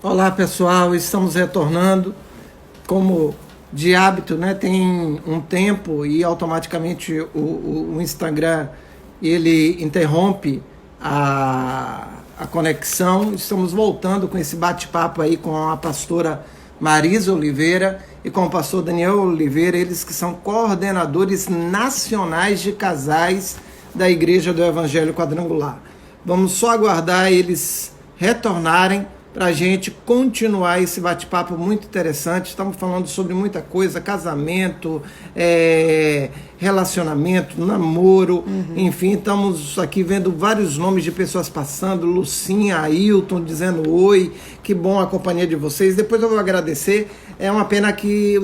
Olá pessoal, estamos retornando como de hábito, né? Tem um tempo e automaticamente o Instagram ele interrompe a conexão. Estamos voltando com esse bate-papo aí com a pastora Marisa Oliveira e com o pastor Daniel Oliveira, eles que são coordenadores nacionais de casais da Igreja do Evangelho Quadrangular. Vamos só aguardar eles retornarem para a gente continuar esse bate-papo muito interessante. Estamos falando sobre muita coisa, casamento, relacionamento, namoro, enfim, estamos aqui vendo vários nomes de pessoas passando, Lucinha, Ailton dizendo oi, que bom a companhia de vocês. Depois eu vou agradecer, é uma pena que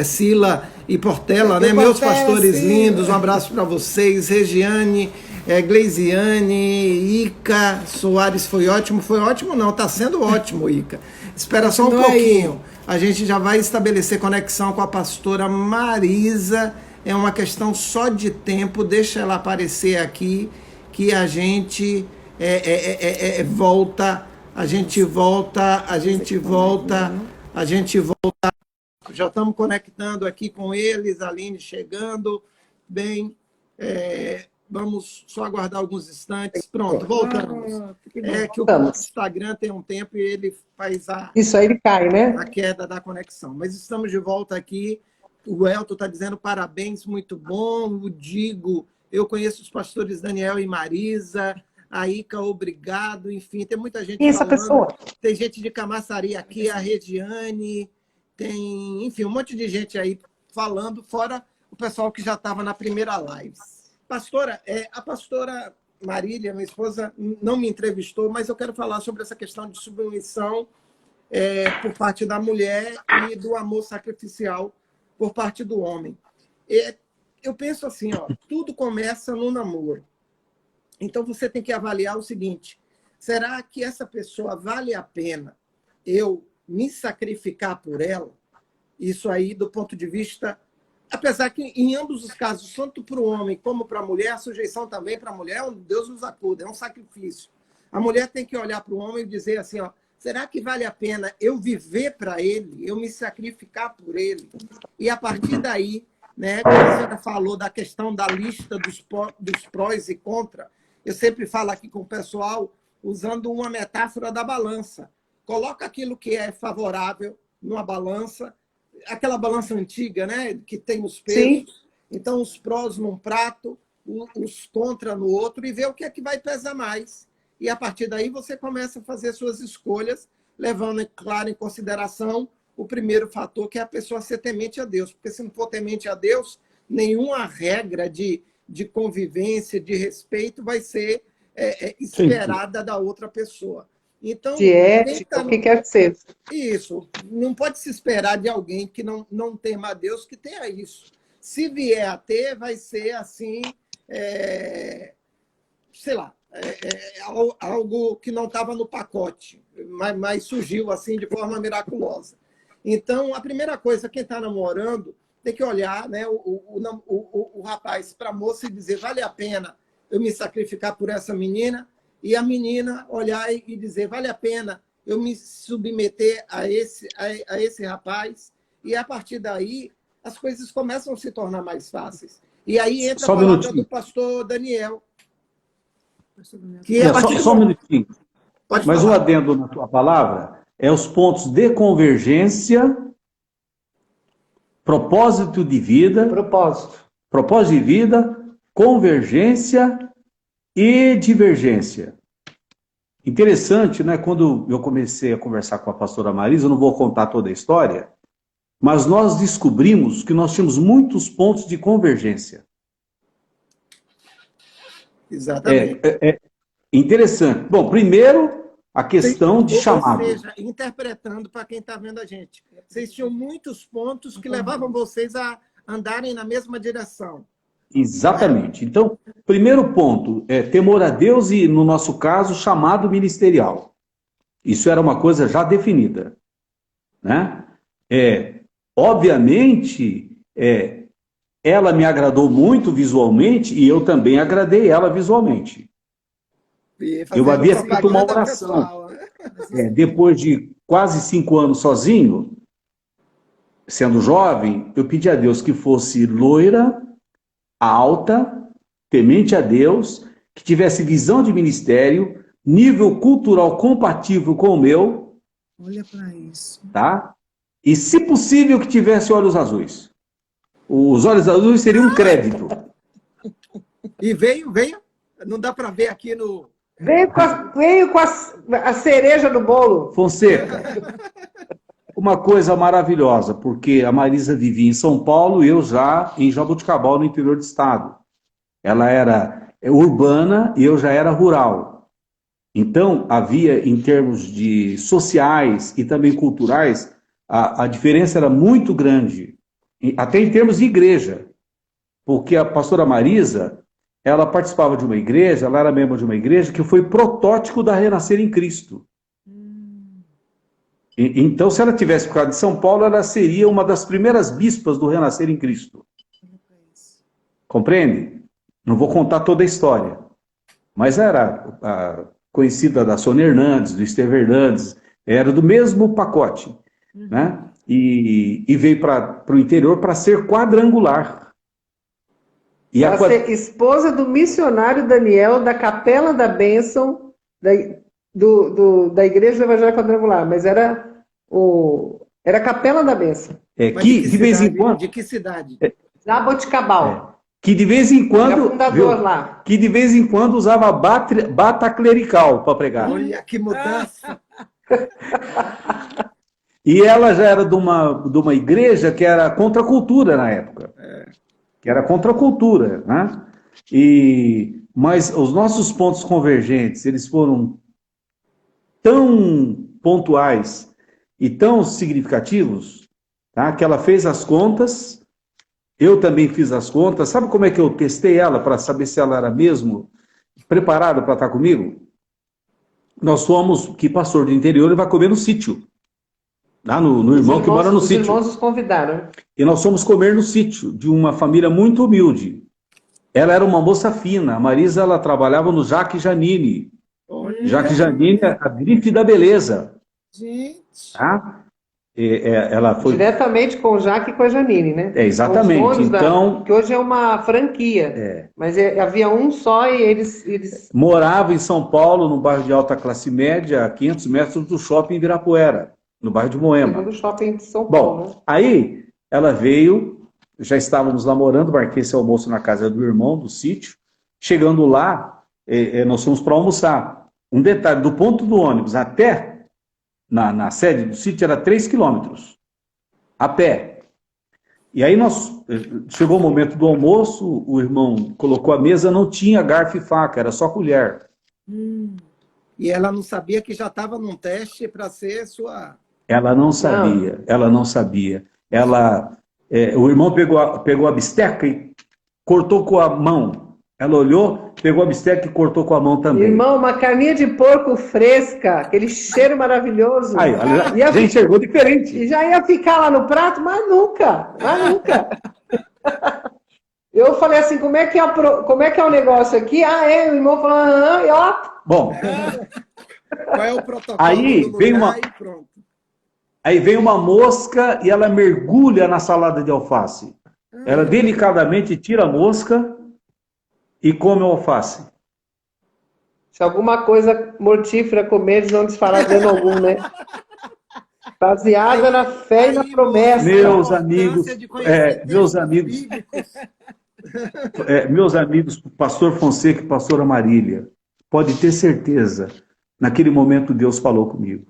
Sila e Portela, né? Meus pastores lindos, um abraço para vocês, Regiane, Gleisiane, Ica Soares, foi ótimo não, está sendo ótimo, Ica. Espera só um pouquinho, a gente já vai estabelecer conexão com a pastora Marisa, é uma questão só de tempo, deixa ela aparecer aqui, que a gente volta, já estamos conectando aqui com eles, a Aline chegando, bem, vamos só aguardar alguns instantes. Pronto, voltamos. É que o Instagram tem um tempo e ele faz Isso aí ele cai, né? A queda da conexão. Mas estamos de volta aqui. O Elton está dizendo parabéns, muito bom. O Digo, eu conheço os pastores Daniel e Marisa. A Ica, obrigado. Enfim, tem muita gente Essa falando. pessoa. Tem gente de Camaçari aqui, a Regiane. Tem, enfim, um monte de gente aí falando, fora o pessoal que já estava na primeira live. Pastora, a pastora Marília, minha esposa, não me entrevistou, mas eu quero falar sobre essa questão de submissão por parte da mulher e do amor sacrificial por parte do homem. Eu penso assim, ó, tudo começa no namoro. Então você tem que avaliar o seguinte: será que essa pessoa vale a pena eu me sacrificar por ela? Isso aí, do ponto de vista... Apesar que, em ambos os casos, tanto para o homem como para a mulher, a sujeição também para a mulher, Deus nos acuda, é um sacrifício. A mulher tem que olhar para o homem e dizer assim, ó, será que vale a pena eu viver para ele, eu me sacrificar por ele? E a partir daí, né, quando a senhora falou da questão da lista dos prós e contra, eu sempre falo aqui com o pessoal usando uma metáfora da balança. Coloca aquilo que é favorável numa balança, aquela balança antiga, né, que tem os pesos. Sim. Então, os prós num prato, os contra no outro, e ver o que é que vai pesar mais. E, a partir daí, você começa a fazer suas escolhas, levando, claro, em consideração o primeiro fator, que é a pessoa ser temente a Deus. Porque, se não for temente a Deus, nenhuma regra de convivência, de respeito, vai ser esperada da outra pessoa. Então, de ética, o que quer que seja. Isso. Não pode se esperar de alguém que não tema a Deus que tenha isso. Se vier a ter, vai ser assim, sei lá, algo que não estava no pacote, mas surgiu assim de forma miraculosa. Então, a primeira coisa, quem está namorando tem que olhar, né, o rapaz para a moça e dizer, vale a pena eu me sacrificar por essa menina? E a menina olhar e dizer, vale a pena eu me submeter a esse rapaz? E, a partir daí, as coisas começam a se tornar mais fáceis. E aí entra a palavra do pastor Daniel. Que só um minutinho. Mas um adendo na tua palavra é os pontos de convergência, propósito de vida, convergência e divergência. Interessante, né? Quando eu comecei a conversar com a pastora Marisa, eu não vou contar toda a história, mas nós descobrimos que nós tínhamos muitos pontos de convergência. Exatamente. Interessante. Bom, primeiro, a questão de chamado. Ou seja, interpretando para quem está vendo a gente. Vocês tinham muitos pontos que levavam vocês a andarem na mesma direção. Exatamente. Então, primeiro ponto é temor a Deus e, no nosso caso, chamado ministerial. Isso era uma coisa já definida, né? Obviamente, ela me agradou muito visualmente e eu também agradei ela visualmente. Eu havia feito uma oração. depois de quase 5 anos sozinho, sendo jovem, eu pedi a Deus que fosse loira, alta, temente a Deus, que tivesse visão de ministério, nível cultural compatível com o meu. Olha para isso. Tá? E, se possível, que tivesse olhos azuis. Os olhos azuis seriam um crédito. E veio, não dá para ver aqui no... Veio com a cereja do bolo. Fonseca, uma coisa maravilhosa, porque a Marisa vivia em São Paulo e eu já em Jaboticabal, no interior do estado. Ela era urbana e eu já era rural. Então, havia, em termos de sociais e também culturais, a diferença era muito grande, até em termos de igreja. Porque a pastora Marisa, ela participava de uma igreja, ela era membro de uma igreja que foi protótipo da Renascer em Cristo. Então, se ela tivesse ficado de São Paulo, ela seria uma das primeiras bispas do Renascer em Cristo. Compreende? Não vou contar toda a história. Mas era a conhecida da Sônia Hernandes, do Estevão Hernandes, era do mesmo pacote. Né? E veio para o interior para ser quadrangular. Para ser esposa do missionário Daniel, da Capela da Bênção, da Igreja Evangélica Quadrangular, mas era a Capela da Bênção. De vez em quando... De que cidade? Jaboticabal. Que de vez em quando... Fundador lá. Que de vez em quando usava bata clerical para pregar. Olha que mudança! E ela já era de uma igreja que era contra a cultura na época. Que era contra a cultura, né? Mas os nossos pontos convergentes, eles foram tão pontuais e tão significativos, tá? Que ela fez as contas, eu também fiz as contas. Sabe como é que eu testei ela para saber se ela era mesmo preparada para estar comigo? Nós fomos, que pastor do interior, ele vai comer no sítio. Lá no irmão que mora no sítio. Os irmãos os convidaram. E nós fomos comer no sítio, de uma família muito humilde. Ela era uma moça fina. A Marisa, ela trabalhava no Jaque Janine. Jaque Janine, a grife da beleza. Gente. Tá? Ela foi... Diretamente com o Jaque e com a Janine, né? Exatamente. Então, que hoje é uma franquia. Mas havia um só e eles... Morava em São Paulo, no bairro de alta classe média, a 500 metros do shopping Ibirapuera, no bairro de Moema. Do shopping de São Paulo. Bom, aí ela veio, já estávamos lá morando, marquei esse almoço na casa do irmão, do sítio. Chegando lá, nós fomos para almoçar. Um detalhe, do ponto do ônibus até na sede do sítio era 3 quilômetros, a pé. E aí chegou o momento do almoço, o irmão colocou a mesa, não tinha garfo e faca, era só colher. E ela não sabia que já estava num teste para ser sua... Ela não sabia, ela não sabia. O irmão pegou a bisteca e cortou com a mão. Ela olhou, pegou a bisteca e cortou com a mão também. Irmão, uma carninha de porco fresca, aquele cheiro maravilhoso. Aí, já enxergou diferente. E já ia ficar lá no prato, mas nunca. Eu falei assim, como é que é o negócio aqui? O irmão falou, e ó. Bom. Qual é o protocolo aí vem uma mosca e ela mergulha na salada de alface. Ela delicadamente tira a mosca e come o alface. Se alguma coisa mortífera comer, eles vão desfalar de algum, né? Baseada na fé e na promessa. Meus amigos, meus amigos, pastor Fonseca e pastora Marília, pode ter certeza, naquele momento Deus falou comigo.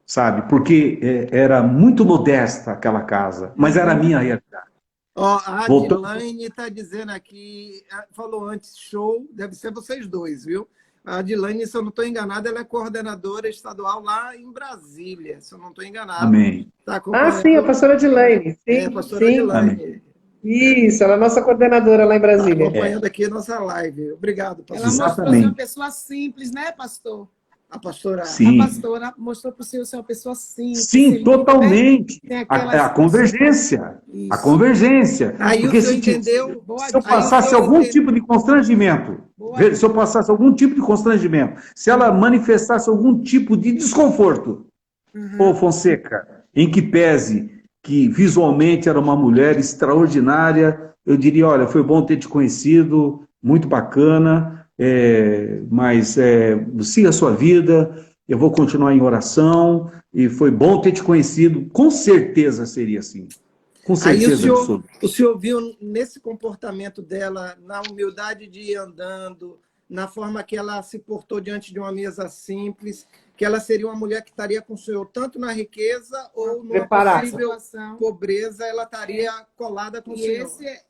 Sabe? Porque era muito modesta aquela casa, mas era a minha realidade. A Adilane está dizendo aqui, falou antes, show, deve ser vocês dois, viu? A Adilane, se eu não estou enganado, ela é coordenadora estadual lá em Brasília, se eu não estou enganado. Amém. Sim, a pastora Adilane. Sim, a pastora Adilane. Isso, ela é a nossa coordenadora lá em Brasília. Acompanhando aqui a nossa live. Obrigado, pastor. Ela mostrou ser uma pessoa simples, né, pastor? A pastora mostrou para o senhor ser uma pessoa simples. Sim, totalmente. Né? A convergência. Isso. A convergência. Aí porque o senhor entendeu? Se eu passasse algum tipo de constrangimento, Boa. Se eu passasse algum tipo de constrangimento, se ela manifestasse algum tipo de desconforto, ô Fonseca, em que pese que visualmente era uma mulher extraordinária, eu diria, olha, foi bom ter te conhecido, muito bacana, mas siga a sua vida, eu vou continuar em oração, e foi bom ter te conhecido, com certeza seria assim. Com certeza absoluta. O senhor viu nesse comportamento dela, na humildade de ir andando, na forma que ela se portou diante de uma mesa simples, que ela seria uma mulher que estaria com o senhor tanto na riqueza ou numa possível pobreza, ela estaria colada com o senhor. Esse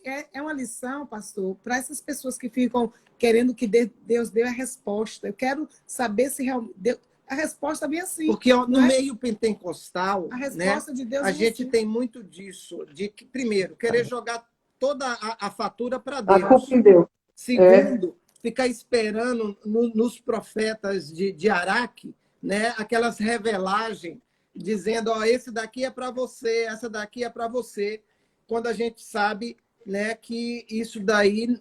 é uma lição, pastor, para essas pessoas que ficam querendo que Deus dê a resposta. Eu quero saber se realmente... A resposta vem assim. Porque no meio pentecostal, a resposta de Deus a gente assim. tem muito disso, de que, primeiro, querer jogar toda a fatura para Deus. A culpa em Deus. Segundo, ficar esperando nos profetas de Araque, né, aquelas revelagens, dizendo, ó, esse daqui é para você, essa daqui é para você, quando a gente sabe, né, que isso daí,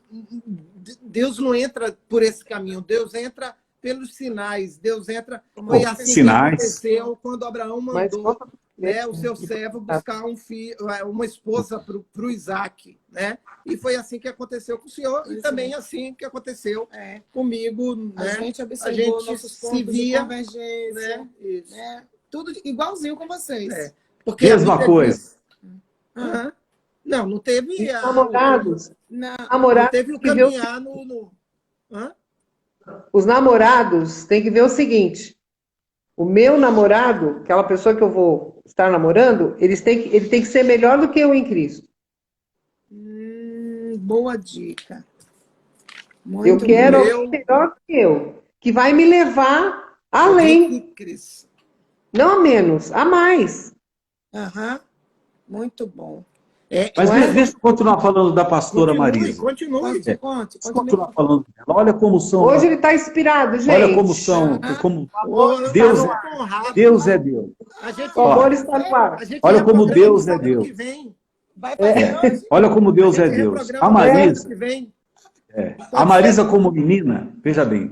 Deus não entra por esse caminho, Deus entra pelos sinais, Deus entra... Foi assim sinais. Que aconteceu quando Abraão mandou o seu servo buscar um filho, uma esposa para o Isaac, né? E foi assim que aconteceu com o senhor, e também assim que aconteceu comigo. Né? A gente observou nossos pontos de convergência, né? Isso. Né? Tudo igualzinho com vocês. Porque mesma coisa. Não teve... Namorados. Não Namorados teve o caminhar no... Os namorados têm que ver o seguinte: o meu namorado, aquela pessoa que eu vou estar namorando, ele tem que ser melhor do que eu em Cristo. Boa dica. Muito eu quero alguém melhor do que eu, que vai me levar além. Não a menos, a mais. Muito bom. Mas deixa eu continuar falando da pastora Marisa. Continue. Continuar falando dela. Olha como são... Hoje ele está inspirado, gente. Olha como são... Deus é Deus. O amor está no ar. Olha como Deus é Deus. Olha como Deus é Deus. A Marisa como menina, veja bem,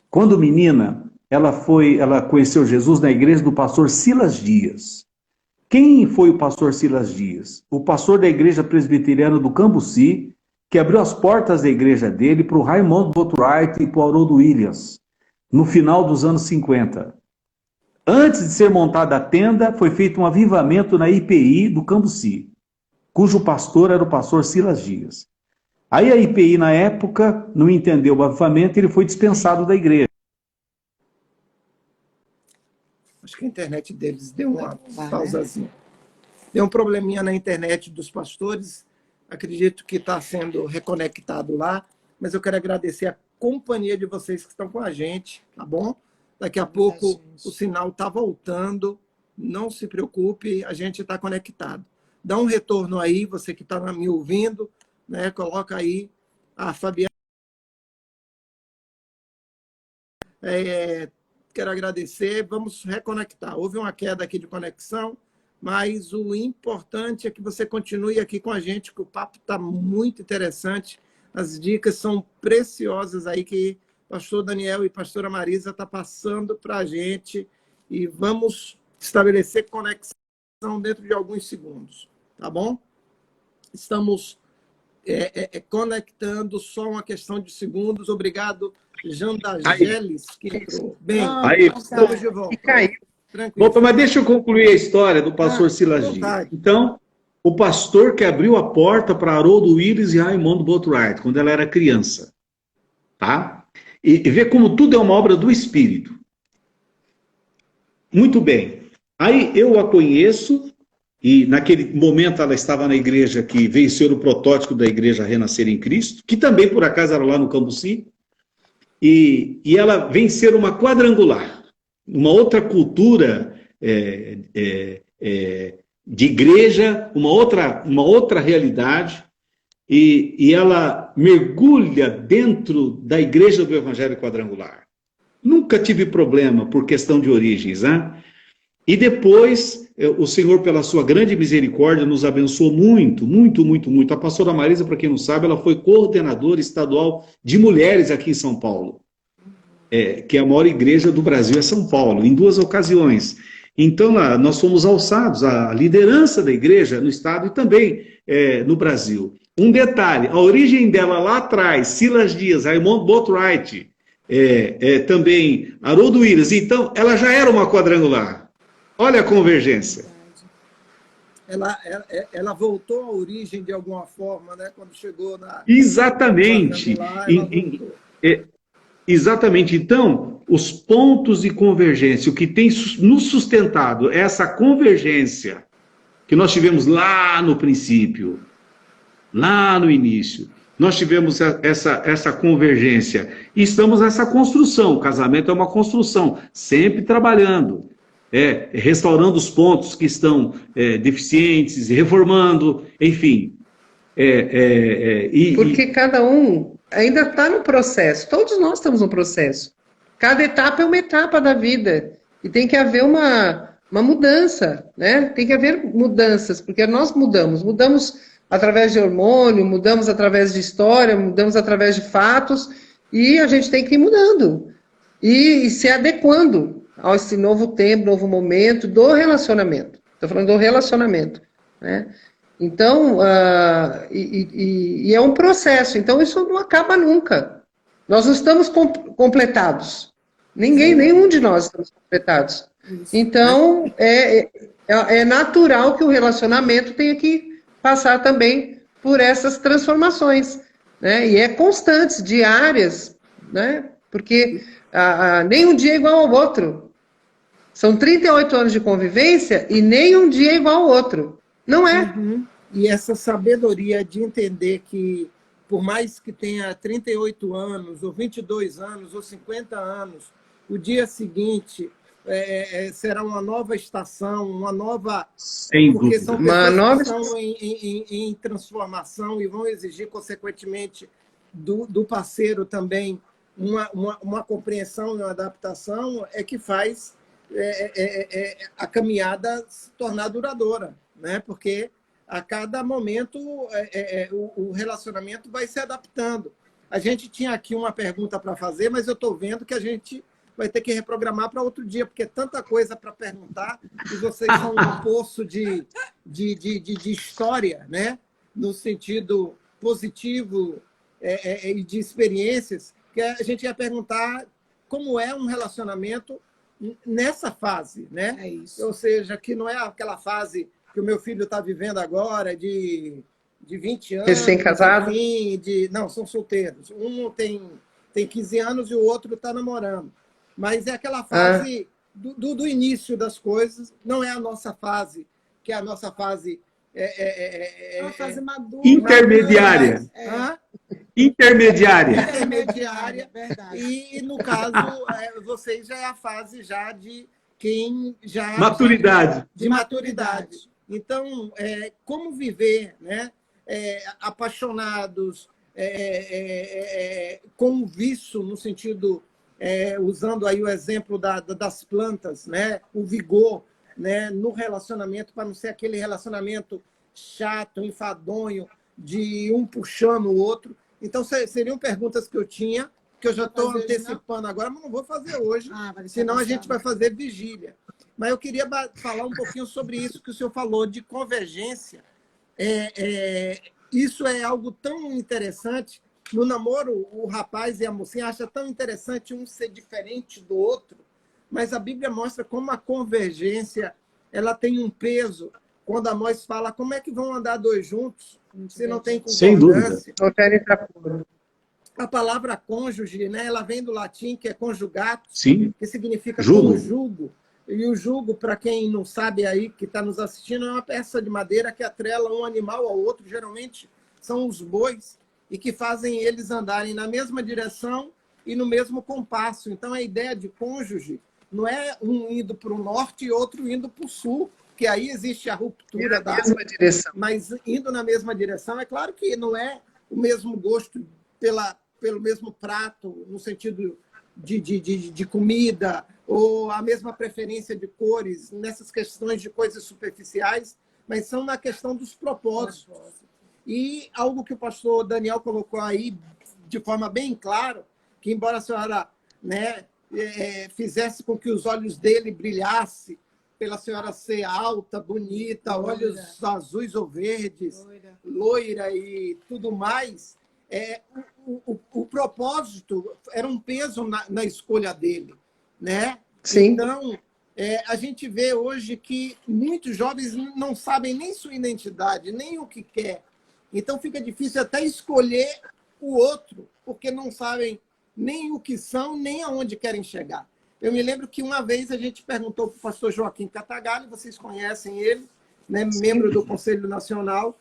quando menina, ela conheceu Jesus na igreja do pastor Silas Dias. Quem foi o pastor Silas Dias? O pastor da igreja presbiteriana do Cambuci, que abriu as portas da igreja dele para o Raymond Bothwright e para o Haroldo Williams, no final dos anos 50. Antes de ser montada a tenda, foi feito um avivamento na IPI do Cambuci, cujo pastor era o pastor Silas Dias. Aí a IPI, na época, não entendeu o avivamento e ele foi dispensado da igreja. Acho que a internet deles deu uma pausazinha. Deu um probleminha na internet dos pastores. Acredito que está sendo reconectado lá. Mas eu quero agradecer a companhia de vocês que estão com a gente, tá bom? Daqui a pouco o sinal está voltando. Não se preocupe, a gente está conectado. Dá um retorno aí, você que está me ouvindo, né? Coloca aí a Fabiana. Quero agradecer, vamos reconectar. Houve uma queda aqui de conexão, mas o importante é que você continue aqui com a gente, que o papo está muito interessante. As dicas são preciosas aí que o pastor Daniel e a pastora Marisa estão passando para a gente e vamos estabelecer conexão dentro de alguns segundos, tá bom? Estamos conectando só uma questão de segundos. Obrigado, Jandageles, que entrou. Bem, estamos de volta. Bom, mas deixa eu concluir a história do pastor Silas Dias. Então, o pastor que abriu a porta para Haroldo Williams e Raymond Bothwright, quando ela era criança. Tá? E vê como tudo é uma obra do Espírito. Muito bem. Aí eu a conheço, e naquele momento ela estava na igreja que veio ser o protótipo da igreja Renascer em Cristo, que também, por acaso, era lá no Cambuci. E ela vem ser uma quadrangular, uma outra cultura de igreja, uma outra realidade, e ela mergulha dentro da igreja do Evangelho Quadrangular. Nunca tive problema por questão de origens, né? E depois, o Senhor, pela sua grande misericórdia, nos abençoou muito, muito, muito, muito. A pastora Marisa, para quem não sabe, ela foi coordenadora estadual de mulheres aqui em São Paulo, que é a maior igreja do Brasil, é São Paulo, em 2 ocasiões. Então, nós fomos alçados à liderança da igreja no estado e também no Brasil. Um detalhe, a origem dela lá atrás, Silas Dias, Raymond Boatwright, também Haroldo Williams, então, ela já era uma quadrangular. Olha a convergência. Ela voltou à origem de alguma forma, né? Quando chegou na... Exatamente. Exatamente. Então, os pontos de convergência, o que tem nos sustentado essa convergência que nós tivemos lá no princípio, lá no início, nós tivemos essa convergência e estamos nessa construção. O casamento é uma construção, sempre trabalhando. Restaurando os pontos que estão deficientes, reformando, enfim. Porque cada um ainda está no processo, todos nós estamos no processo. Cada etapa é uma etapa da vida, e tem que haver uma mudança, né? Tem que haver mudanças, porque nós mudamos através de hormônio, mudamos através de história, mudamos através de fatos, e a gente tem que ir mudando, e se adequando a esse novo tempo, novo momento do relacionamento. Estou falando do relacionamento, né? Então, é um processo. Então, isso não acaba nunca. Nós não estamos completados. Nenhum de nós estamos completados. Então, é natural que o relacionamento tenha que passar também por essas transformações, né? E constantes, diárias, né? Porque nem um dia é igual ao outro. São 38 anos de convivência e nem um dia é igual ao outro. Não é. Uhum. E essa sabedoria de entender que, por mais que tenha 38 anos, ou 22 anos, ou 50 anos, o dia seguinte será uma nova estação, uma nova... Sem porque dúvida. são pessoas que estão em transformação e vão exigir, consequentemente, do parceiro também uma compreensão e uma adaptação, que faz a caminhada se tornar duradoura, né? Porque a cada momento o relacionamento vai se adaptando. A gente tinha aqui uma pergunta para fazer, mas eu estou vendo que a gente vai ter que reprogramar para outro dia, porque é tanta coisa para perguntar, e vocês são um poço de história, né? No sentido positivo e de experiências, que a gente ia perguntar como é um relacionamento nessa fase, né? É isso. Ou seja, que não é aquela fase que o meu filho está vivendo agora, de 20 anos. Recém-casado? Não, são solteiros. Um tem 15 anos e o outro está namorando. Mas é aquela fase do início das coisas, não é a nossa fase, que é a nossa fase... É uma fase madura. Intermediária. Intermediária. Verdade. E, no caso, vocês já é a fase já de quem já... Maturidade. De maturidade. Então, como viver, né? Apaixonados, com vício, no sentido, usando aí o exemplo das plantas, né? O vigor, né? No relacionamento, para não ser aquele relacionamento chato, enfadonho, de um puxando o outro. Então, seriam perguntas que eu tinha, que eu já estou antecipando agora, mas não vou fazer hoje, senão a gente vai fazer vigília. Mas eu queria falar um pouquinho sobre isso que o senhor falou, de convergência. Isso é algo tão interessante. No namoro, o rapaz e a mocinha acham tão interessante um ser diferente do outro, mas a Bíblia mostra como a convergência ela tem um peso. Quando a Amós fala, como é que vão andar dois juntos se não tem concordância? Sem dúvida. A palavra cônjuge, né, ela vem do latim, que é conjugatus, Sim. que significa Jugo. conjugo. E o jugo, para quem não sabe aí, que está nos assistindo, é uma peça de madeira que atrela um animal ao outro, geralmente são os bois, e que fazem eles andarem na mesma direção e no mesmo compasso. Então, a ideia de cônjuge não é um indo para o norte e outro indo para o sul, que aí existe a ruptura da mesma direção. Mas indo na mesma direção, é claro que não é o mesmo gosto pelo mesmo prato, no sentido de comida, ou a mesma preferência de cores nessas questões de coisas superficiais, mas são na questão dos propósitos. E algo que o pastor Daniel colocou aí de forma bem clara, que embora a senhora, né, fizesse com que os olhos dele brilhassem, pela senhora ser alta, bonita, olhos azuis ou verdes, loira e tudo mais, o propósito era um peso na escolha dele, né? Sim. Então, a gente vê hoje que muitos jovens não sabem nem sua identidade, nem o que quer. Então, fica difícil até escolher o outro, porque não sabem nem o que são, nem aonde querem chegar. Eu me lembro que uma vez a gente perguntou para o pastor Joaquim Catagalli, vocês conhecem ele, né, membro do Conselho Nacional.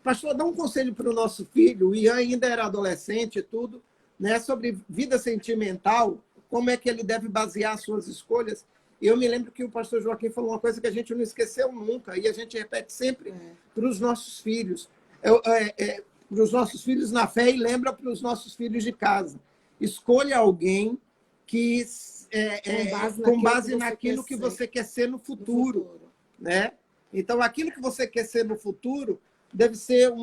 Pastor, dá um conselho para o nosso filho, o Ian ainda era adolescente e tudo, né, sobre vida sentimental, como é que ele deve basear suas escolhas. E eu me lembro que o pastor Joaquim falou uma coisa que a gente não esqueceu nunca, e a gente repete sempre para os nossos filhos. Para os nossos filhos na fé e lembra para os nossos filhos de casa. Escolha alguém que com base naquilo que você quer ser no futuro, né? Então, aquilo que você quer ser no futuro deve ser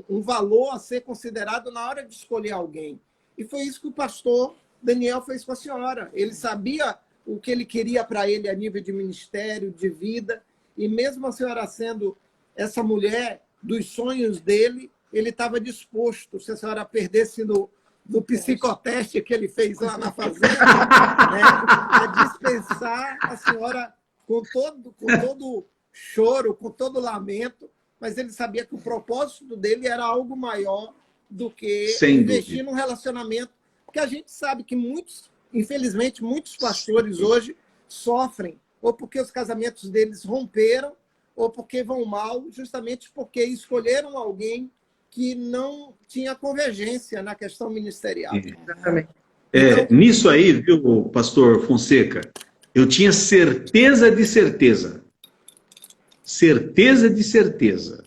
um valor a ser considerado na hora de escolher alguém. E foi isso que o pastor Daniel fez com a senhora. Ele sabia o que ele queria para ele a nível de ministério, de vida, e mesmo a senhora sendo essa mulher dos sonhos dele, ele estava disposto, se a senhora perdesse no psicoteste que ele fez lá na fazenda, né, a dispensar a senhora com todo choro, com todo lamento, mas ele sabia que o propósito dele era algo maior do que investir num relacionamento, porque a gente sabe que infelizmente, muitos pastores hoje sofrem, ou porque os casamentos deles romperam, ou porque vão mal, justamente porque escolheram alguém que não tinha convergência na questão ministerial. Nisso aí, viu, pastor Fonseca, eu tinha certeza de certeza. Certeza de certeza.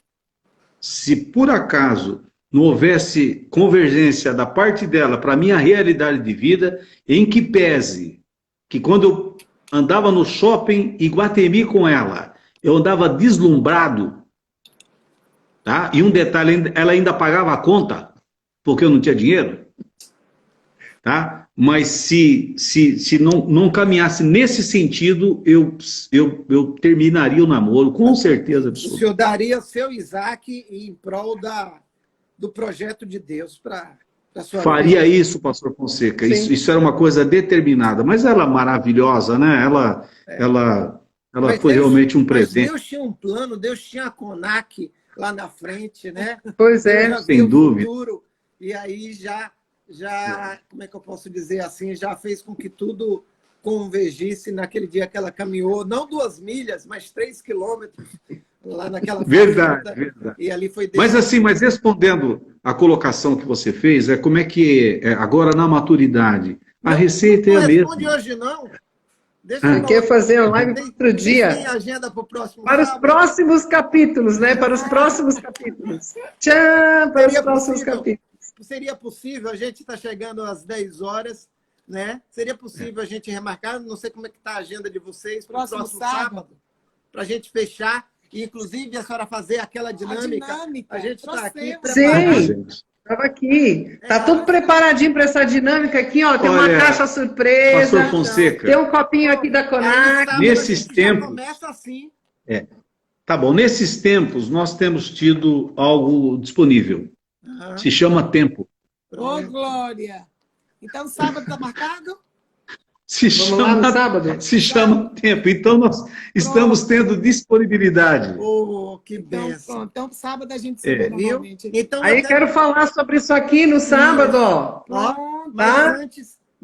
Se por acaso não houvesse convergência da parte dela para a minha realidade de vida, em que pese que quando eu andava no shopping Iguatemi com ela, eu andava deslumbrado, tá? E um detalhe, ela ainda pagava a conta, porque eu não tinha dinheiro, tá? Mas se não caminhasse nesse sentido, eu terminaria o namoro, com certeza absoluta. O senhor daria seu Isaac em prol do projeto de Deus para a sua Faria vida? isso, pastor Fonseca. Isso era uma coisa determinada. Mas ela é maravilhosa, né? Ela foi realmente um presente. Deus tinha um plano, Deus tinha a CONAC lá na frente, né? Pois é, sem dúvida. Futuro, e aí já, como é que eu posso dizer assim, já fez com que tudo convergisse naquele dia que ela caminhou, não 2 milhas, mas 3 quilômetros lá naquela verdade. E ali foi mas respondendo a colocação que você fez, como é que agora na maturidade, a receita é a mesma. Não responde hoje, não. Quer fazer a live outro dia? Tem agenda para o próximo Para os próximos capítulos, né? Para os próximos capítulos. Tchau, para os próximos capítulos. Seria possível, a gente está chegando às 10 horas, né? Seria possível a gente remarcar, não sei como é que está a agenda de vocês, para o próximo sábado, para a gente fechar, e inclusive a senhora fazer aquela dinâmica. A gente está aqui preparado. Sim, estava aqui. Está tudo preparadinho para essa dinâmica aqui, ó. Tem uma caixa surpresa. Pastor Fonseca. Tem um copinho aqui da CONAC. Nesses tempos. Começa assim. Tá bom, nesses tempos nós temos tido algo disponível. Se chama tempo. Ô, Glória! Então, sábado está marcado? Vamos lá no sábado? Se chama tempo. Então, nós estamos tendo disponibilidade. Oh, que benção. Então, sábado a gente se vê novamente. Então, aí quero falar sobre isso aqui no sábado, ó. Tá?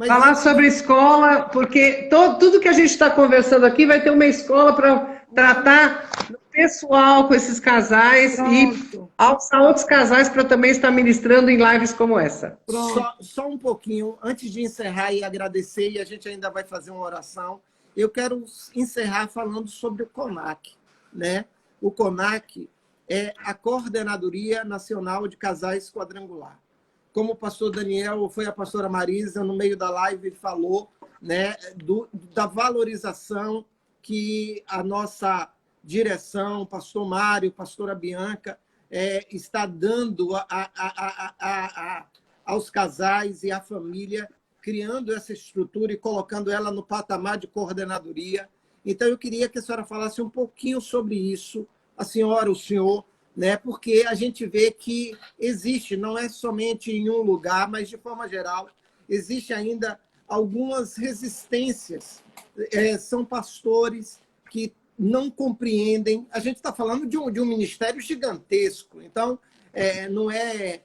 Falar sobre escola, porque tudo que a gente está conversando aqui vai ter uma escola para tratar do pessoal com esses casais e alçar outros casais para também estar ministrando em lives como essa. Só um pouquinho, antes de encerrar e agradecer, e a gente ainda vai fazer uma oração, eu quero encerrar falando sobre o CONAC, né? O CONAC é a Coordenadoria Nacional de Casais Quadrangular. Como o pastor Daniel, foi a pastora Marisa, no meio da live, falou, né, da valorização que a nossa direção, pastor Mário, pastora Bianca, está dando aos casais e à família, criando essa estrutura e colocando ela no patamar de coordenadoria. Então, eu queria que a senhora falasse um pouquinho sobre isso, a senhora, o senhor, né? Porque a gente vê que existe, não é somente em um lugar, mas, de forma geral, existe ainda algumas resistências. São pastores que não compreendem. A gente está falando de um ministério gigantesco, então não é,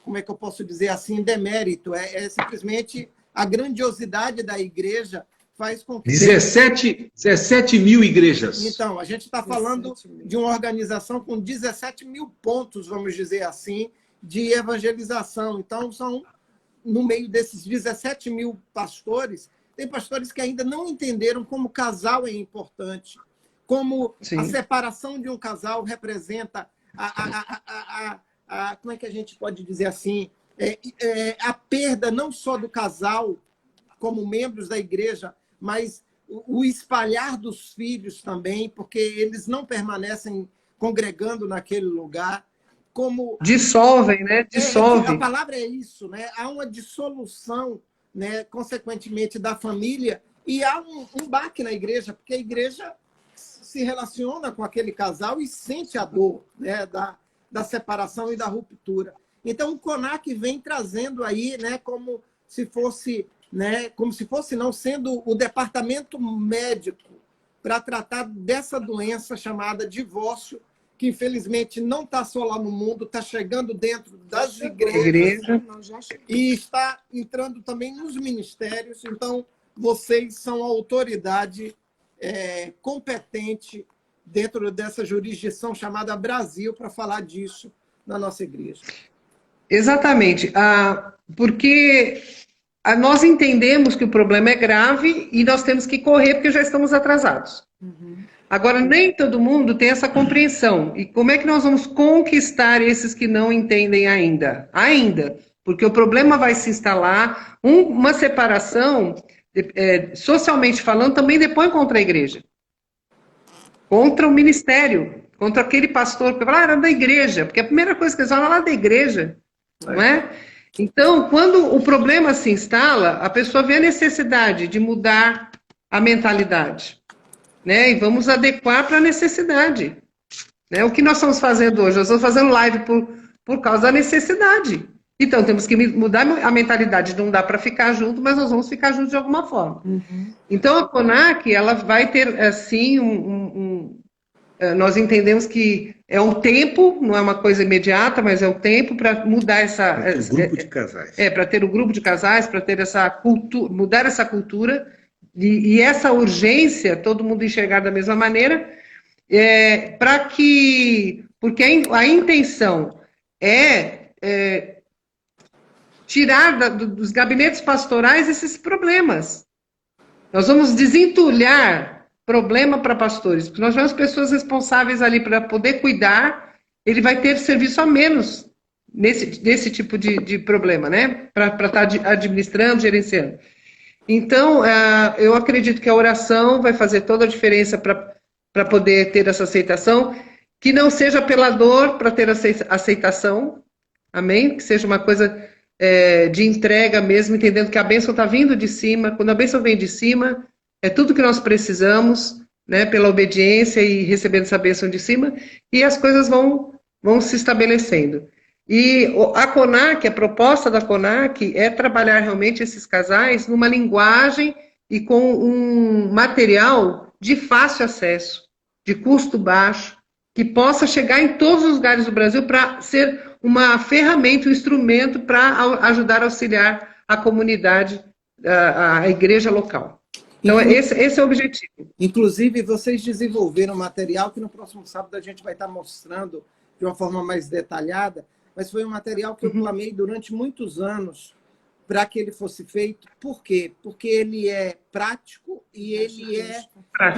como é que eu posso dizer assim, demérito, é simplesmente a grandiosidade da igreja faz com que... 17 mil igrejas. Então, a gente está falando de uma organização com 17 mil pontos, vamos dizer assim, de evangelização. Então, no meio desses 17 mil pastores, tem pastores que ainda não entenderam como o casal é importante, como Sim. a separação de um casal representa como é que a gente pode dizer assim, a perda não só do casal como membros da igreja, mas o espalhar dos filhos também, porque eles não permanecem congregando naquele lugar. Como dissolvem, né? Dissolvem. A palavra é isso, né? Há uma dissolução, né, consequentemente, da família, e há um baque na igreja, porque a igreja se relaciona com aquele casal e sente a dor, né, da separação e da ruptura. Então, o CONAC vem trazendo aí, né, como se fosse não sendo o departamento médico para tratar dessa doença chamada divórcio, que infelizmente não está só lá no mundo, está chegando dentro das igrejas e está entrando também nos ministérios. Então, vocês são a autoridade competente dentro dessa jurisdição chamada Brasil para falar disso na nossa igreja. Exatamente, porque nós entendemos que o problema é grave e nós temos que correr porque já estamos atrasados. Agora, nem todo mundo tem essa compreensão. E como é que nós vamos conquistar esses que não entendem ainda? Porque o problema vai se instalar, uma separação, socialmente falando, também depõe contra a igreja. Contra o ministério, contra aquele pastor que fala, era da igreja, porque a primeira coisa que eles falam é lá da igreja, não é? Então, quando o problema se instala, a pessoa vê a necessidade de mudar a mentalidade, né? E vamos adequar para a necessidade. Né? O que nós estamos fazendo hoje? Nós estamos fazendo live por causa da necessidade. Então, temos que mudar a mentalidade. Não dá para ficar junto, mas nós vamos ficar juntos de alguma forma. Então, a CONAC, ela vai ter, assim, nós entendemos que é um tempo, não é uma coisa imediata, mas é um tempo para mudar essa... O grupo de casais. Para ter o grupo de casais, para ter essa cultura, mudar essa cultura, e essa urgência, todo mundo enxergar da mesma maneira, porque a intenção é tirar dos gabinetes pastorais esses problemas. Nós vamos desentulhar problema para pastores, porque nós temos pessoas responsáveis ali para poder cuidar, ele vai ter serviço a menos nesse tipo de problema, né? Para estar administrando, gerenciando. Então, eu acredito que a oração vai fazer toda a diferença para poder ter essa aceitação, que não seja pela dor para ter aceitação, amém? Que seja uma coisa de entrega mesmo, entendendo que a bênção está vindo de cima. Quando a bênção vem de cima, é tudo que nós precisamos, né, pela obediência e recebendo essa bênção de cima, e as coisas vão se estabelecendo. E a CONAC, a proposta da CONAC é trabalhar realmente esses casais numa linguagem e com um material de fácil acesso, de custo baixo, que possa chegar em todos os lugares do Brasil para ser uma ferramenta, um instrumento para ajudar a auxiliar a comunidade, a igreja local. Então, esse é o objetivo. Inclusive, vocês desenvolveram material que no próximo sábado a gente vai estar mostrando de uma forma mais detalhada, mas foi um material que eu clamei durante muitos anos para que ele fosse feito. Por quê? Porque ele é prático e ele é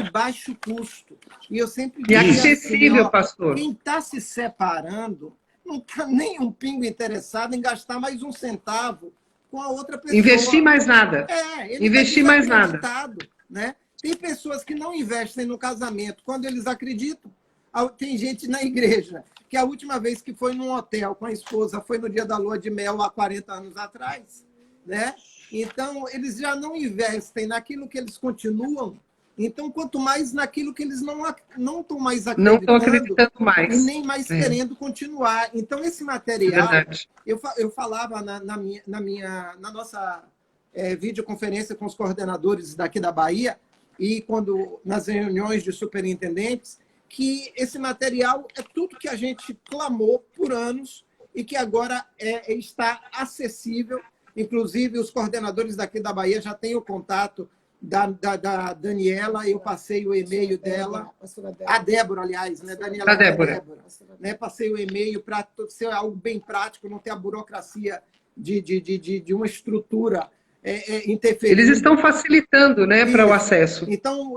de baixo custo. E eu sempre digo acessível, assim, pastor. Quem está se separando não está nem um pingo interessado em gastar mais um centavo com a outra pessoa. Investir mais nada. Ele Investir tá mais nada. desacreditado, né? Tem pessoas que não investem no casamento quando eles acreditam. Tem gente na igreja que a última vez que foi num hotel com a esposa foi no dia da lua de mel há 40 anos atrás, né? Então, eles já não investem naquilo que eles continuam. Então, quanto mais naquilo que eles não estão mais acreditando. Não estão acreditando mais. E nem mais querendo continuar. Então, esse material, eu falava na nossa videoconferência com os coordenadores daqui da Bahia e nas reuniões de superintendentes, que esse material é tudo que a gente clamou por anos e que agora está acessível. Inclusive, os coordenadores daqui da Bahia já têm o contato da Daniela, eu passei o e-mail dela, a Débora, aliás, né? Daniela, a Débora. Né? Passei o e-mail para ser algo bem prático, não ter a burocracia de uma estrutura interferindo. Eles estão facilitando, né, para o acesso. Então,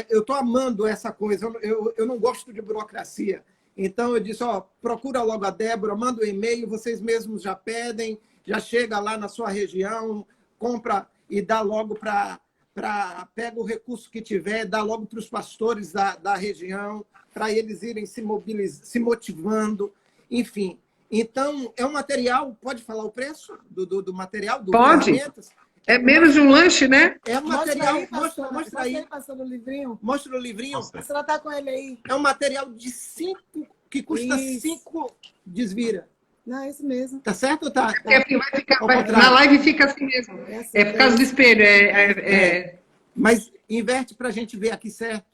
eu tô amando essa coisa, eu não gosto de burocracia. Então, eu disse, procura logo a Débora, manda o e-mail, vocês mesmos já pedem, já chega lá na sua região, compra e dá logo pega o recurso que tiver, dá logo para os pastores da região, para eles irem se motivando, enfim. Então, é um material, pode falar o preço do material? Pode. É menos de um lanche, né? É um material, mostra aí, pastor, o livrinho. Mostra o livrinho. A senhora está com ele aí. É um material de 5, que custa 5 desvira. Não, é isso mesmo. Tá certo ou tá? Na live fica assim mesmo. É por causa do espelho. Mas inverte para a gente ver aqui certo.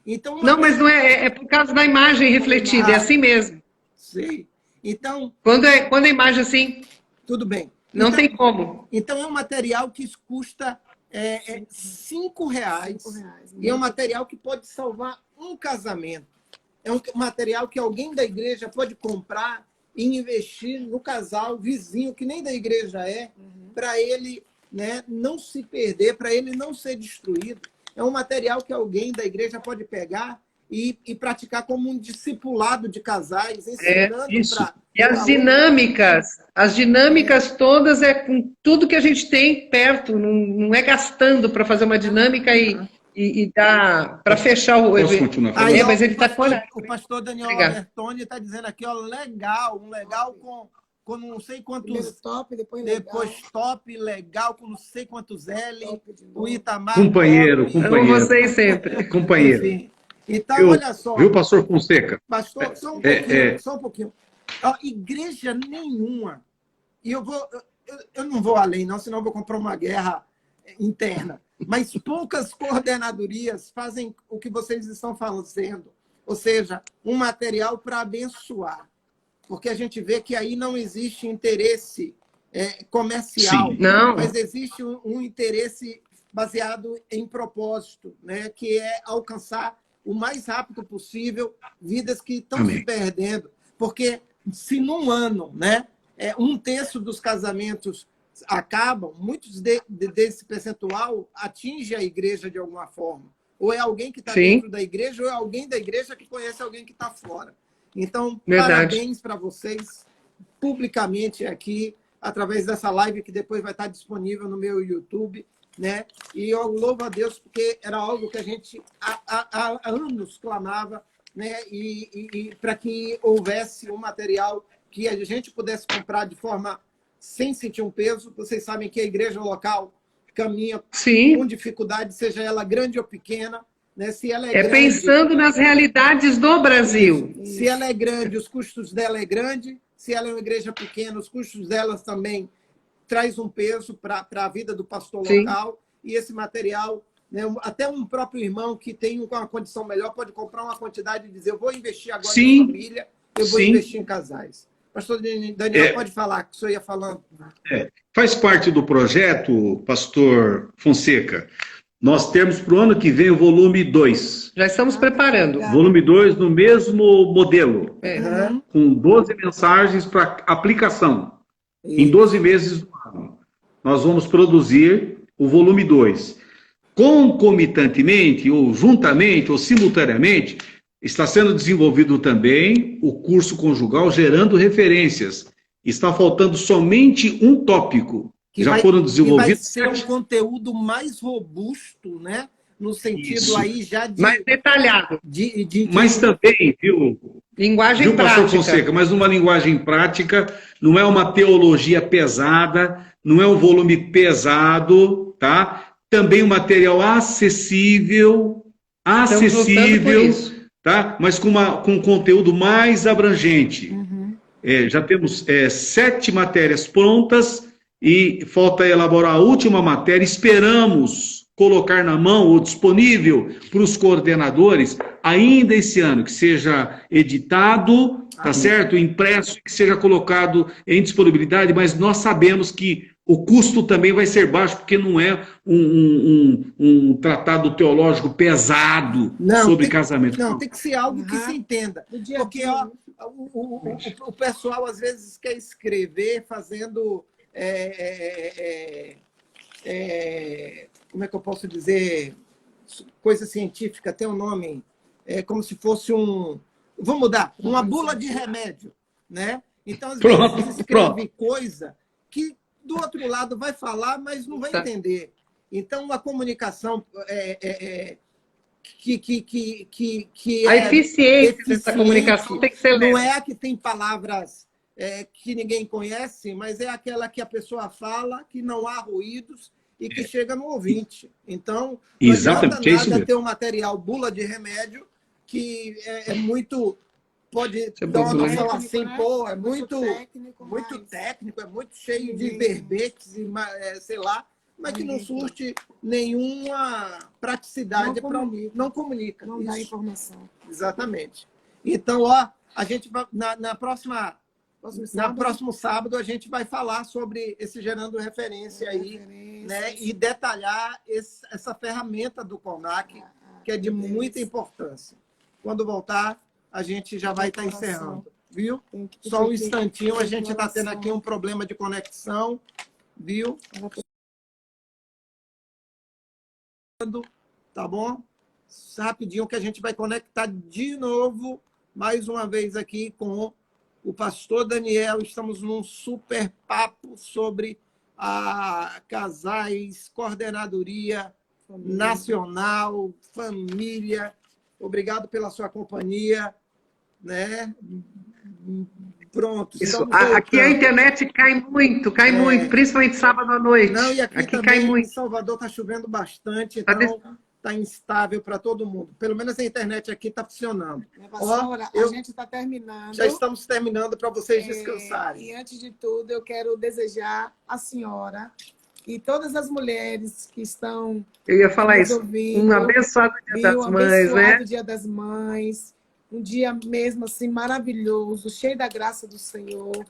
Então, não, mas não é por causa da imagem refletida. É assim mesmo. Sei. Então... Quando a imagem assim... Tudo bem. Não tem como. Então, é um material que custa R$ 5. E é um material que pode salvar um casamento. É um material que alguém da igreja pode comprar e investir no casal vizinho, que nem da igreja para ele, né, não se perder, para ele não ser destruído. É um material que alguém da igreja pode pegar e praticar como um discipulado de casais, ensinando para... E as dinâmicas todas com tudo que a gente tem perto, não é gastando para fazer uma dinâmica e dá para fechar o evento. Mas ele está fora. O pastor Daniel Albertoni está dizendo aqui, um legal com não sei quantos... Top, depois top, legal, com não sei quantos L, o Itamar... Companheiro. Com vocês sempre. Companheiro. Enfim. Então, olha só. Viu, pastor Fonseca? Pastor, só um pouquinho. Igreja nenhuma, e eu não vou além, não, senão eu vou comprar uma guerra interna, mas poucas coordenadorias fazem o que vocês estão fazendo, ou seja, um material para abençoar, porque a gente vê que aí não existe interesse comercial, mas existe um interesse baseado em propósito, né, que é alcançar o mais rápido possível vidas que estão se perdendo. Porque se num ano, né, 1/3 dos casamentos acabam, muitos desse percentual atinge a igreja de alguma forma. Ou é alguém que está dentro da igreja, ou é alguém da igreja que conhece alguém que está fora. Então, parabéns para vocês, publicamente aqui, através dessa live que depois vai estar disponível no meu YouTube, né? E eu louvo a Deus porque era algo que a gente há anos clamava, né? E para que houvesse um material que a gente pudesse comprar de forma sem sentir um peso. Vocês sabem que a igreja local caminha com dificuldade, seja ela grande ou pequena, né? Se ela grande, pensando nas realidades do Brasil. Se ela é grande, os custos dela é grande. Se ela é uma igreja pequena, os custos delas também traz um peso para a vida do pastor local. E esse material, né, até um próprio irmão que tem uma condição melhor pode comprar uma quantidade e dizer, eu vou investir agora em família, eu vou investir em casais. Pastor Daniel, pode falar, que o senhor ia falando. Faz parte do projeto, pastor Fonseca, nós temos para o ano que vem o volume 2. Já estamos preparando. Volume 2 no mesmo modelo, com 12 mensagens para aplicação. Em 12 meses do ano, nós vamos produzir o volume 2. Concomitantemente, ou juntamente, ou simultaneamente, está sendo desenvolvido também o curso conjugal Gerando Referências. está faltando somente um tópico. Que Já vai, foram que vai desenvolvidos ser um conteúdo mais robusto, né? No sentido Isso. aí já de... Mais detalhado. Mas também, viu, Linguagem pastor prática. Fonseca, mas numa linguagem prática, não é uma teologia pesada, não é um volume pesado, tá? Também um material acessível, Estamos lutando por isso. tá? Mas com um conteúdo mais abrangente. Já temos 7 matérias prontas e falta elaborar a última matéria. Esperamos colocar na mão ou disponível para os coordenadores ainda esse ano, que seja editado, tá certo? Impresso, que seja colocado em disponibilidade, mas nós sabemos que o custo também vai ser baixo, porque não é um tratado teológico pesado sobre casamento. Não, tem que ser algo que se entenda. Porque ó, o pessoal às vezes quer escrever fazendo... como é que eu posso dizer? Coisa científica, tem um nome. É como se fosse vou mudar, uma bula de remédio, né? Então, às vezes, escreve coisa que do outro lado vai falar, mas não vai entender. Então, a comunicação a eficiência dessa comunicação tem que ser leve. Não é a que tem palavras que ninguém conhece, mas é aquela que a pessoa fala, que não há ruídos e que chega no ouvinte. Então, não adianta nada ter um material bula de remédio que é muito... Pode dar uma noção assim, pô, é muito técnico, é muito cheio de verbetes, e sei lá, mas que não surte nenhuma praticidade, não comunica. Não dá informação. Exatamente. Então, ó, a gente vai, próximo sábado, a gente vai falar sobre esse gerando referência aí, né? E detalhar essa ferramenta do CONAC, que é de muita importância. Quando voltar, a gente já vai estar encerrando, viu? Só um instantinho, a gente está tendo aqui um problema de conexão, viu? Tá bom? Rapidinho que a gente vai conectar de novo, mais uma vez aqui com o pastor Daniel. Estamos num super papo sobre a casais, coordenadoria nacional, família. Obrigado pela sua companhia, né? Pronto. Isso. Aqui a internet cai muito, principalmente sábado à noite. Não, e aqui também, cai muito. Em Salvador está chovendo bastante, então está instável para todo mundo. Pelo menos a internet aqui está funcionando. Pastora, a gente está terminando. Já estamos terminando para vocês descansarem. E antes de tudo, eu quero desejar à senhora e todas as mulheres que estão... Eu ia falar isso. Um abençoado Dia das Mães, né? Dia das Mães. Um dia mesmo assim maravilhoso, cheio da graça do Senhor,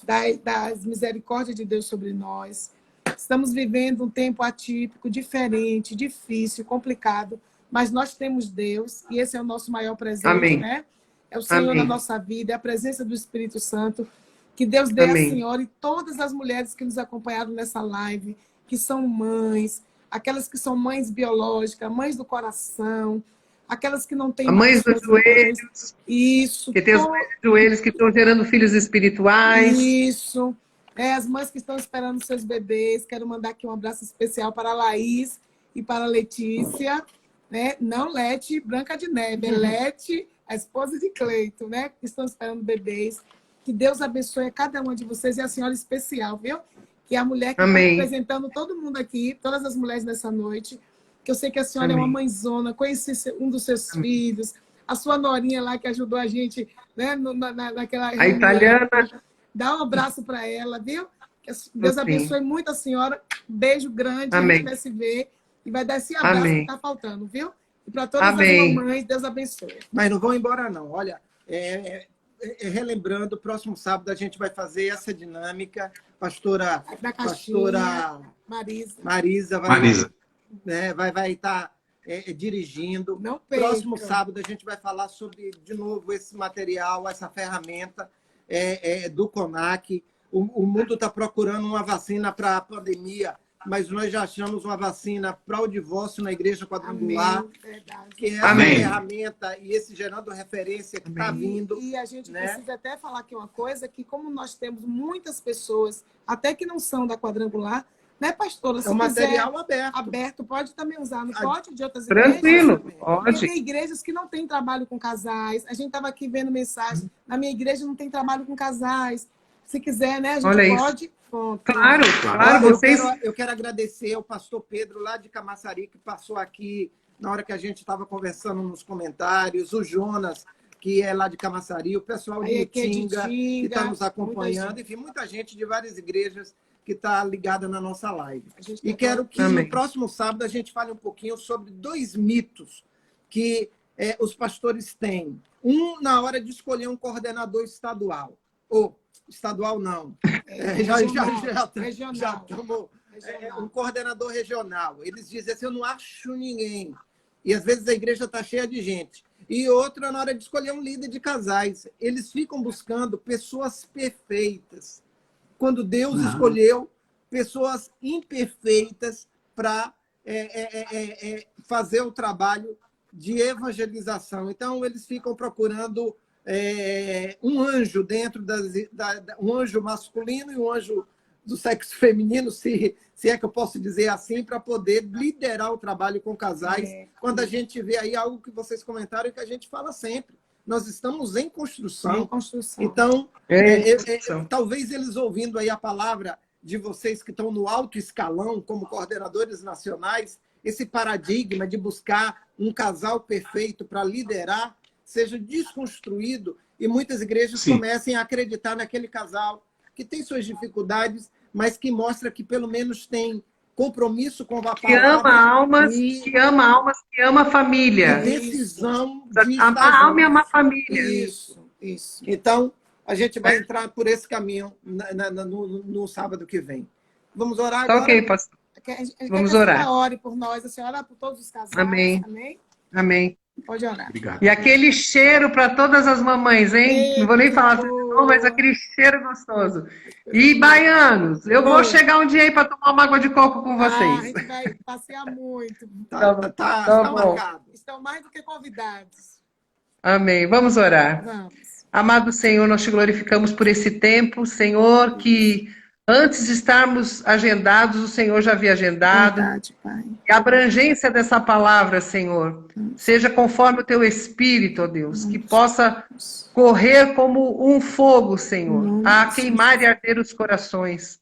das misericórdias de Deus sobre nós. Estamos vivendo um tempo atípico, diferente, difícil, complicado, mas nós temos Deus e esse é o nosso maior presente, Amém. Né? É o Senhor na nossa vida, é a presença do Espírito Santo. Que Deus dê à senhora e todas as mulheres que nos acompanharam nessa live, que são mães, aquelas que são mães biológicas, mães do coração, aquelas que não têm... Mães dos joelhos. Isso. Que tem as mães dos joelhos que estão gerando filhos espirituais. Isso. As mães que estão esperando seus bebês. Quero mandar aqui um abraço especial para a Laís e para a Letícia. Né? Não Lete Branca de Neve, é Lete, a esposa de Cleito, né? Que estão esperando bebês. Que Deus abençoe a cada uma de vocês e a senhora especial, viu? Que é a mulher que está representando todo mundo aqui, todas as mulheres nessa noite. Que eu sei que a senhora é uma mãezona, conheci um dos seus filhos, a sua norinha lá que ajudou a gente, né, naquela reunião. A italiana. Dá um abraço para ela, viu? Que Deus abençoe muito a senhora. Beijo grande, a gente vai se ver e vai dar esse abraço que está faltando, viu? E para todas as mamães, Deus abençoe. Mas não vão embora, não. Olha, relembrando, próximo sábado a gente vai fazer essa dinâmica. Pastora Marisa vai estar dirigindo. Não perca. Próximo sábado a gente vai falar sobre, de novo, esse material, essa ferramenta do CONAC. O mundo está procurando uma vacina para a pandemia. mas nós já achamos uma vacina para o divórcio na Igreja Quadrangular, Amém. Verdade. que é essa Amém. ferramenta e esse gerando referência que está vindo. E a gente né? precisa até falar aqui uma coisa, que como nós temos muitas pessoas, até que não são da Quadrangular, né, pastora? Se É um material quiser, aberto. aberto, pode também usar, não pode? De outras Tranquilo, igrejas? Porque pode. tem igrejas que não têm trabalho com casais. A gente estava aqui vendo mensagem. Na minha igreja não tem trabalho com casais. Se quiser, né? A gente Olha isso. pode. Pronto. Claro, claro, Olha, vocês... eu quero agradecer ao pastor Pedro, lá de Camaçari, que passou aqui na hora que a gente estava conversando nos comentários, o Jonas, que é lá de Camaçari, o pessoal de Aí aqui é de Itinga, que está nos Tinga, acompanhando, enfim, muita gente de várias igrejas que está ligada na nossa live. A gente E tá quero que Amém. no próximo sábado a gente fale um pouquinho sobre 2 mitos que os pastores têm. Um, na hora de escolher um coordenador estadual. Ou, estadual não. Já estamos... um coordenador regional. Eles dizem assim, eu não acho ninguém. E às vezes a igreja está cheia de gente. E outra, na hora de escolher um líder de casais. Eles ficam buscando pessoas perfeitas. Quando Deus escolheu pessoas imperfeitas para fazer o trabalho de evangelização. Então, eles ficam procurando um anjo dentro um anjo masculino e um anjo do sexo feminino, se é que eu posso dizer assim, para poder liderar o trabalho com casais. Quando a gente vê aí algo que vocês comentaram e que a gente fala sempre. Nós estamos em construção. Então, talvez eles ouvindo aí a palavra de vocês que estão no alto escalão, como coordenadores nacionais, esse paradigma de buscar um casal perfeito para liderar seja desconstruído e muitas igrejas comecem a acreditar naquele casal que tem suas dificuldades, mas que mostra que pelo menos tem compromisso com a palavra. Que ama almas, que ama família. Decisão de amar a alma e amar família. Isso. Então, a gente vai entrar por esse caminho no sábado que vem. Vamos orar agora? Ok, pastor. Vamos orar. Ore por nós, a senhora ore por todos os casais. Amém. Amém? Amém. Pode orar. Obrigado. E aquele cheiro para todas as mamães, hein? Não vou nem falar não, mas aquele cheiro gostoso. E baianos, eu vou chegar um dia aí para tomar uma água de coco com vocês. A gente vai passear muito. Tá marcado. Estão mais do que convidados. Amém. Vamos orar. Vamos. Amado Senhor, nós te glorificamos por esse tempo, Senhor, que antes de estarmos agendados, o Senhor já havia agendado. Verdade, Pai. E a abrangência dessa palavra, Senhor, seja conforme o teu Espírito, ó Deus, que possa correr como um fogo, Senhor, a queimar e arder os corações.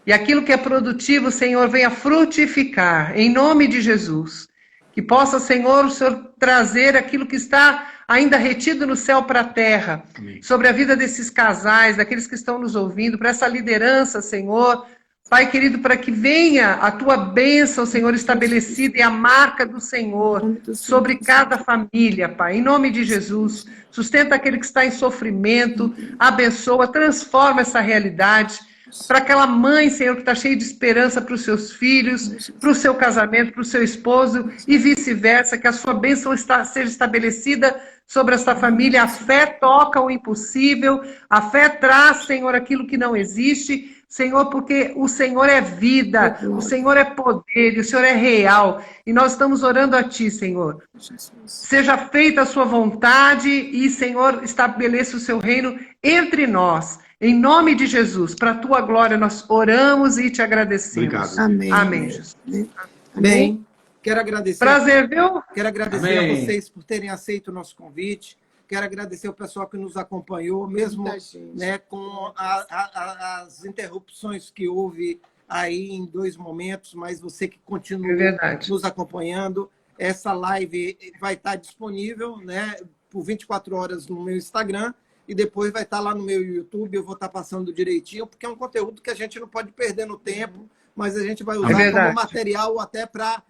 E aquilo que é produtivo, Senhor, venha frutificar, em nome de Jesus. Que possa, Senhor, o Senhor trazer aquilo que está ainda retido no céu para a terra, sobre a vida desses casais, daqueles que estão nos ouvindo, para essa liderança, Senhor. Pai querido, para que venha a tua bênção, Senhor, estabelecida e a marca do Senhor sobre cada família, Pai. Em nome de Jesus, sustenta aquele que está em sofrimento, abençoa, transforma essa realidade. Para aquela mãe, Senhor, que está cheia de esperança para os seus filhos, para o seu casamento, para o seu esposo e vice-versa, que a sua bênção seja estabelecida sobre essa família. A fé toca o impossível, a fé traz, Senhor, aquilo que não existe, Senhor, porque o Senhor é vida, o Senhor é poder, e o Senhor é real. E nós estamos orando a Ti, Senhor. Seja feita a Sua vontade e, Senhor, estabeleça o Seu reino entre nós. Em nome de Jesus, para a Tua glória, nós oramos e te agradecemos. Obrigado. Amém. Amém, Jesus. Bem, quero agradecer. Prazer, viu? Quero agradecer Amém. a vocês por terem aceito o nosso convite. Quero agradecer o pessoal que nos acompanhou, mesmo né, com as interrupções que houve aí em 2 momentos, mas você que continua nos acompanhando. Essa live vai estar disponível, né, por 24 horas no meu Instagram e depois vai estar lá no meu YouTube. Eu vou estar passando direitinho, porque é um conteúdo que a gente não pode perder no tempo, mas a gente vai usar como material até para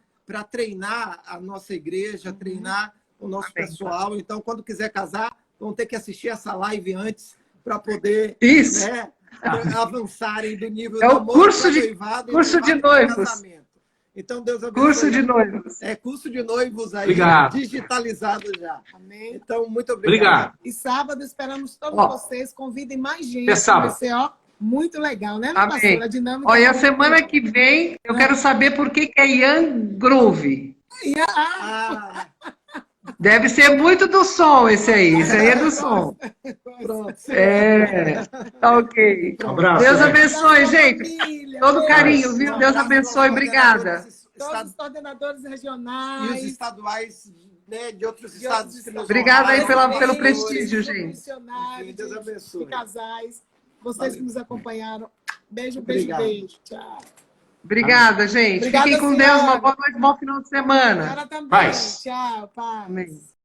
treinar a nossa igreja, treinar o nosso pessoal. Então, quando quiser casar, vão ter que assistir essa live antes para poder né, avançarem do nível do amor curso de noivado curso de noivos. Então, Deus abençoe. Curso de noivos. Curso de noivos aí, Obrigado. digitalizado já. Amém. Então, muito obrigado. E sábado esperamos todos vocês. Convidem mais gente. É sábado. Vai ser, Muito legal, né, Amém. pastora? A dinâmica. Olha, a semana que vem eu quero saber por que é Young Groove. Ah, Deve ser muito do som esse aí. Esse aí é do som. pronto. Tá ok. Abraço, Deus gente. abençoe, gente. Família, Todo beijo. carinho, viu? Um Deus abraço abençoe. aos Obrigada. coordenadores Todos os coordenadores e os regionais. estaduais, né, de outros de estados outros que nos Obrigada aí honraram, pelo pastores. prestígio, gente. Missionários, Enfim, Deus de abençoe. casais. Vocês que nos acompanharam. Beijo, Obrigado. beijo. Tchau. Obrigada, gente. Obrigada, Fiquem com senhora. Deus. Uma boa noite, bom final de A semana. senhora também. Paz. Tchau, paz. Amém.